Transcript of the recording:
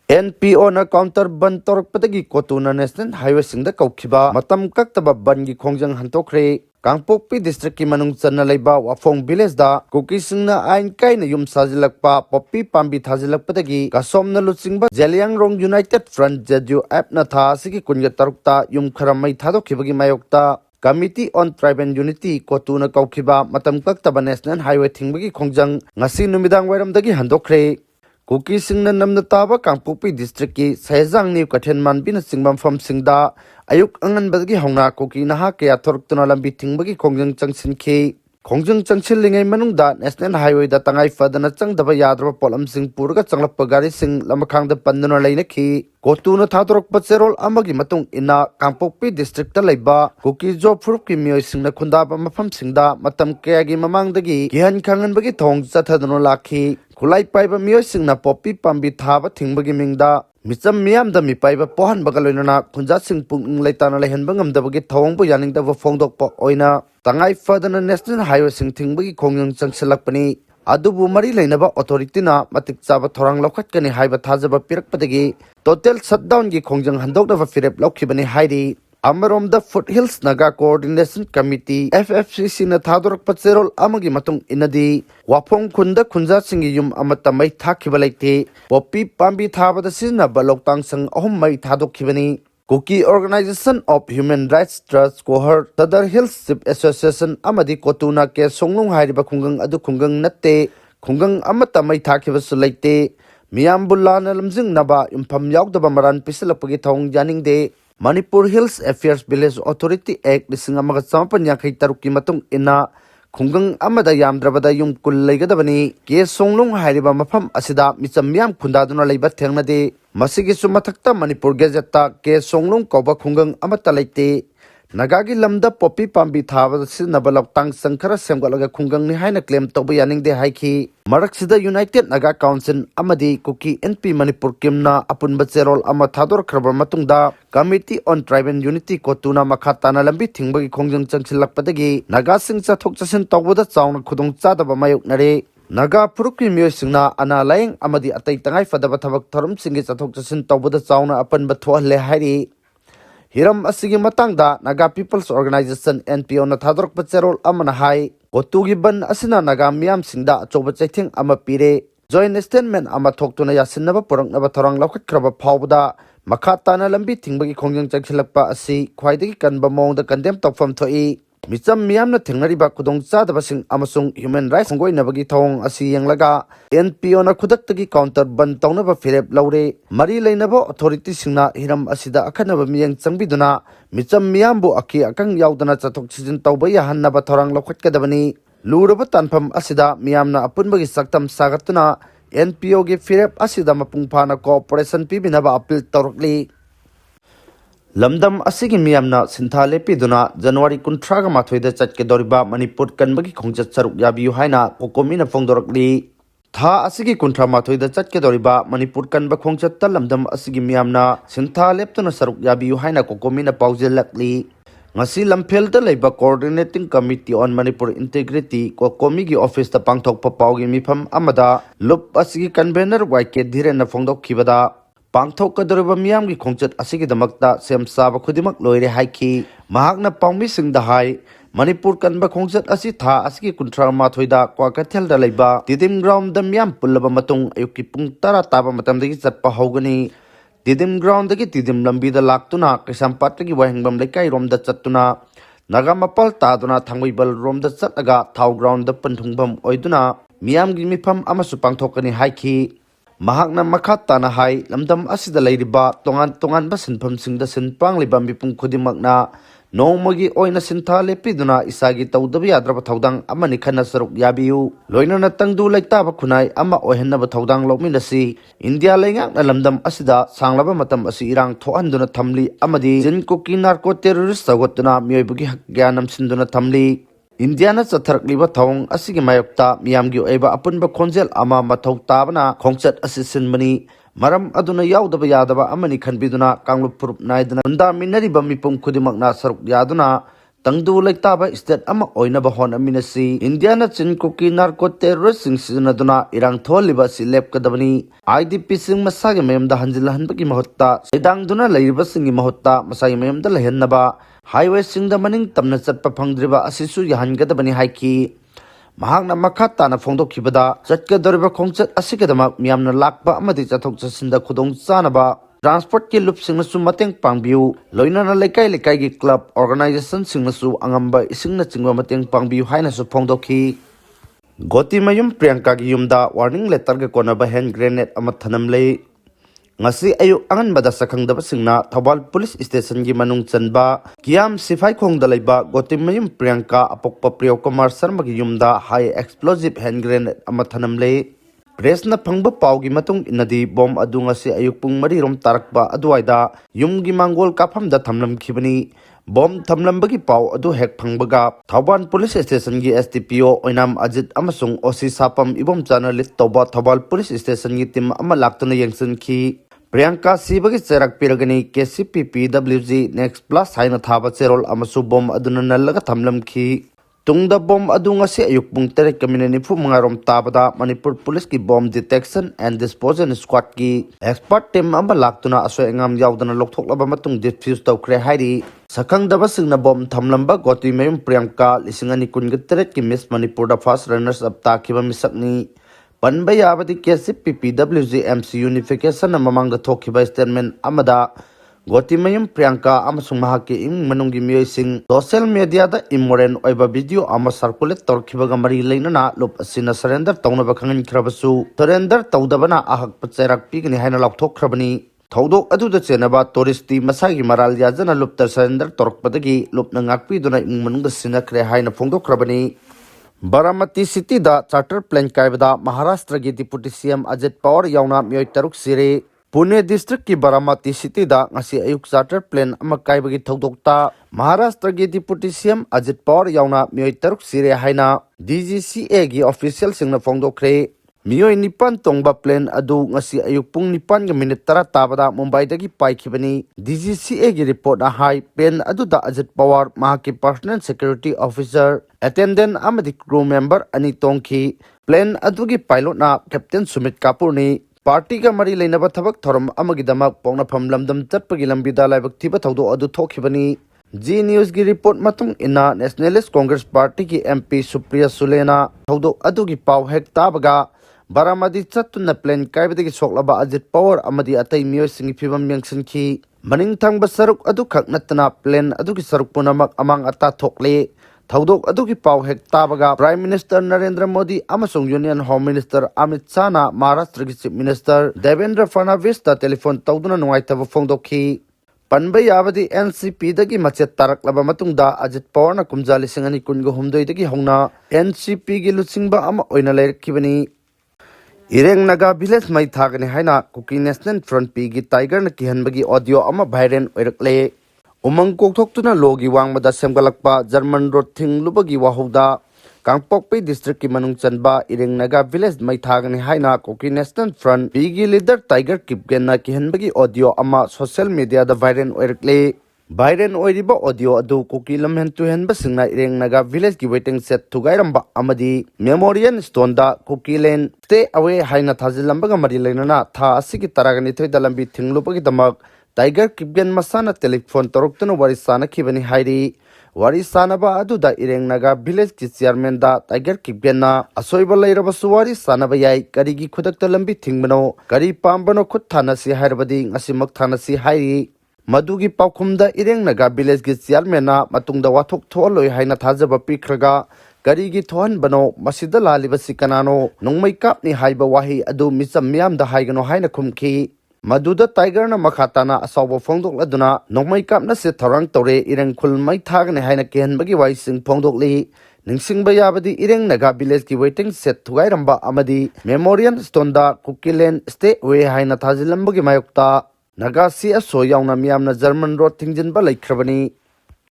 NPO na counter ban TOURAKPADGI COTU na National HIGHWAYSINGDA KOUKHIBA matam kaktaba bangi khongjang hantokre Kangpokpi district ki manung channa leiba wafong village da kukisingna ain kaina yum sajilakpa poppy pambi thajilakpadagi kasomna lutsingba Jeliang Rong United Front JU app na tha sigi kunga tarukta yum kharamai thadokhibagi mayokta Committee on Tribal Unity COTU na KOUKHIBA matam kaktaba National Highway thingbagi khongjang ngasi numidang wairamdagi handokre Kuki singna namna taba Kangpokpi district ki Sehjang ni Kathen Manbina singbam from singda ayuk angan badagi hongna kuki naha kaya thoruktuna lambi thingbagi khongjang changsinki khongjang changsillingai manungda National Highway da tangai fadana changdaba yadraba polam sing purga changlappa gari sing lamakhangda panduna lainaki COTU na thadorokpa cherol amagi matung ina Kangpokpi district ta leiba kuki job fruit ki mioi singna khundaba mafam singda matam kayagi mamangdagi gihan khanganbagi thong chathaduna lakhi Kulai paiba mioi singna poppy pambi thaba thingbagi mingda micham miyamda mi paiba pohan bagaloinana khunja sing pung leitana lehenba ngamdabagi thawangbu yaningdaba phongdokpa oina tangai fadana National Highway sing thingbagi khongyang changsilakpani adubu mari leinaba authority na matik chaba thorang lokhatkani haiba thajaba pirakpadagi total shutdown gi khongjang handokdaba firep lokhibani hairi Amaromda Foothills Naga Coordination Committee FFCC na thadorokpa cherol amagi matung inadi wafong khunda khunja singi yum amata mai thakhiba leite poppy pambi thabada sina baloktang sang ahum mai thadokhibani Kuki Organization of Human Rights Trust Kohar Tadar Hills Ship Association amadi COTU na ke songlung hairiba khungang adu khungang natte khungang amata mai thakhiba su leite miyambulla na lamjing naba impham yaudaba maran pisalapagi thong janingde Manipur Hills Affairs Village Authority Act 1983 ki matung ina khungang amada yamdrabada yum kul leigadabani ke songlung hairiba mafam asida micham miyam khundaduna leiba thengnade masigi sumathakta Manipur Gazette ke songlung koba khungang amata leite Nagagi lamda poppy pambi thaba sinnabalok tang sankhara semgalaga khungang ni haina claim toba yaningde haiki maraksida United Naga Council amadi kuki NP Manipur kimna apunba cherol ama thador khraba matungda Committee on Tribal Unity COTU na makhatana lambi thingbagi khongjang changsilakpadagi Naga sing chathok chasin tawbada chawna khudong chadaba mayoknare Naga Purukki mioi singna ana laing amadi atai tangai fadaba thabak thorum singi chathok chasin tawbada chawna apanba thohle hairi Hiram asigi matangda Naga People's Organization NPO na thadorokpa cherol amana hai COTU gi ban asina Naga miyam singda achoba chaithing ama pire joint statement ama thoktuna yasinaba purangnaba thorang laukhatkraba phawbada makha tana lambi thingbagi khongjang changsilakpa asi khwaidagi kanba mongda condemn tawfam thoi micham miyamna thengnariba khudong chadaba sing amasung human rights ngoinabagi thong asi yanglaga NPO na khudaktagi counter ban tawnaba firep laure mari leinaba authority singna hiram asida akhanaba miyang changbiduna micham miyambu aki akang yaudana chathok chijin tawba yahannaba thorang lokhatkadabani luraba tanpham asida miyamna apunbagi saktam sagatuna NPO gi firep asida mapungphana cooperation pibinaba appeal tawrakli Lamdam asigi miyamna sintha lepiduna January 18 da chatke doriba Manipur kanbagi khongjat saruk yabiyu haina kokomina phongdorakli tha asigi 18 da chatke doriba Manipur kanba khongjat lamdam asigi miyamna sintha leptuna saruk yabiyu haina kokomina paujelakli ngasi lamphel da leiba Coordinating Committee on Manipur Integrity kokomi gi office ta pangthokpa paugi mifam amada lup asigi convener YK dhirena phongdokhibada Pangthokadoriba miyamgi khongchat asigidamakta semsaba khudimak loire haiki mahakna pangmi singda hai Manipur kanba khongchat asi tha asigi 18 da kwakathel da leiba didim ground da miyam pullaba matung ayuki pung tara taba matamdagi chatpa hogani didim ground dagi didim lambi da laktuna kisampatgi wahingbam lekai rom da chattuna nagamapal taduna thangwibal rom da chataga thau ground da panthungbam oiduna miyamgi mifam amasu pangthokani haiki Mahakna makhatana hai lamdam asida leiriba tongan basinpham singda sinpang liba mipung khudimakna Nongmei oina sintha lepiduna isagi tawdabi yadraba thaudang amani khana saruk yabiyu loinana tangdu laitaba khunai ama ohenna thaudang lokminasi India lengak na lamdam asida sanglaba matam asi irang thohanduna thamli amadi jinkuki narco terrorist sawatuna mioibugi hakyanam sinduna thamli Indiana chatharakliba thong asigi mayokta miyamgi oiba apunba khonjel ama mathau tabana khongchat assistant mani maram aduna yaudaba yadaba amani khanbiduna kanglup purup naiduna unda minariba mipum khudimakna saruk yaduna Tangdu Laitaba state ama oinaba hon aminasi Indiana chin kuki narco terrorist sing sinaduna irang tholiba si lep kadabani IDP sing masagi mayamda hanjilahan bagi mahutta sedang duna layriba singi mahutta masagi mayamda lahennaba highway singda maning tamna chatpa phangdriba asisu yahan kadabani haiki mahakna makata na phongdokhibada chatkadoriba khongchat asikadama miyamna lakpa amadi chathok chasinda khudong chanaba Transport ki loop singnasu mateng pangbiu loina na lekai gi club organization singnasu angamba isingna chingwa mateng pangbiu haina su phongdokhi Goti mayum Priyanka gi yumda warning letter ge konaba hand grenade ama thanam le ngasi ayu angan bada sakhangdaba singna Thobal police station gi manung chanba kiam sifai khongda leiba Goti mayum Priyanka apokpa Priyo Kumar Sharma gi yumda high explosive hand grenade ama thanam le Presna phangba paugi matung inadi bom adu ngasi ayuk pung mari rom tarakba aduaida yumgi mangol kaphamda thamlam khibani bom thamlambagi pau adu hek phangbaga Thoban police station gi STPO oinam Ajit amasung OC sapam ibom chana lit toba Thobal police station gi tim ama laktuna yengsun khi Priyanka sibagi cherak piragani KCP PWG next plus haina thaba cherol amasu bom aduna nallaga thamlam khi Tungda bom adu ngasi ayuk pung tere kamina fu mangarom tabada Manipur police ki bomb detection and disposal squad ki expert team amba laktuna aso engam yaudana lokthok matung defuse tawkre hairi sakhang daba singna bom thamlamba Goti mayum Priyanka lisingani kungateret ki Miss Manipur da first runners up takiba misakni panba yabadi KCP PWG MC unification mamang da thokiba statement amada Goti mayum Priyanka amasung mahaki ing manunggi miyosing social media da immoral oiba video ama circulate torkibaga mari leinana lop asina surrender tawnaba khangin khrabasu surrender tawdabana ahak pacherak pigni haina laukthokhrabani Thodok adu da chenaba touristi masagi maral yajana lop surrender torkpadagi lop na ngakpi duna ing manungda sinakre haina phongdokhrabani Baramati city da charter plane kaibada Maharashtra gi deputy CM Ajit Pawar yauna miyoi taruk sire Pune district ki Baramati city da ngasi ayuk charter plane ama kaibagi thodokta Maharashtra gi deputy CM Ajit Pawar yauna miyoi taruk sire haina DGCA gi official singna phongdokre miyoi nipan tongba plane adu ngasi ayuk pung nipan ga minute tara tabada Mumbai dagi paikhibani DGCA gi report na hai plane adu da Ajit Pawar mahaki personal security officer attendant amadi crew member ani tongki plane adu gi pilot na captain Sumit Kapur ni Party ka mari leinaba thabak thoram amagi damak pongnafam lamdam chatpagi lambida laibak thiba thaudo adu thokhibani G News gi report matung ina Nationalist Congress Party ki MP Supriya Sulena thaudo adu gi pau hek tabaga Baramadi chattuna plane kaibadagi soklaba Ajit Pawar amadi atai miyoi singi phibam yangsinki maning thangba saruk adu khak natna plane adu gi saruk punamak amang ata thokle Thodok adugi pau hek tabaga Prime Minister Narendra Modi amasung Union Home Minister Amit Shah na Maharashtra ki Chief Minister Devendra Fadnavis ta telephone tawduna nungaitaba phongdokhi panba yabadi NCP dagi machet taraklaba matungda Ajit Pawar na kumja 2023 dagi hongna NCP gi luchingba ama oina leirkhibani Eramdam village mai thagani haina Kuki National Front P gi Tiger na kihanbagi audio ama viral oirakle Umang kokthokuna logi wangmada semgalakpa German road thinglubagi wahauda Kangpokpi district ki manung chanba Eramdam village mai thagani haina Kuki National Front Pigi leader Tiger Kipgen na kihanbagi audio ama social media da viral oirakle viral oiriba audio adu Kuki lamhen tuhenba singna Eramdam village ki waiting set thugairamba amadi memorial stone da Kuki lane stay away haina thajilambaga mari leinana tha asigi taragani thoida lambi thinglubagi damak Tiger Kipgen masana telephone toroktuna warisana khibani hairi warisana ba adu da Eramdam village ki chairman da Tiger Kipgen na asoiba lairaba suwari sana ba yai karigi khudakta lambi thingmano kari pambano khut thanasi hairabadi ngasimak thanasi hairi madugi paukhumda Eramdam village ki chairman na matungda wathok tholoi haina thajaba pikhraga karigi thohan bano masida laliba sikanano nongmei kapni haiba wahi adu misam miyam da haigano haina khumki Maduda Tiger na makhatana asawa phongdok laduna nongmai kapna se tharang tore irang khul mai thagane haina kehanbagi waising phongdok li ningsingba yabadi Eramdam village ki waiting set thugairamba amadi memorial stone da Kuki lane stay away haina thajilambagi mayokta Nagasi aso yauna miyamna German road thingjinba laikhrabani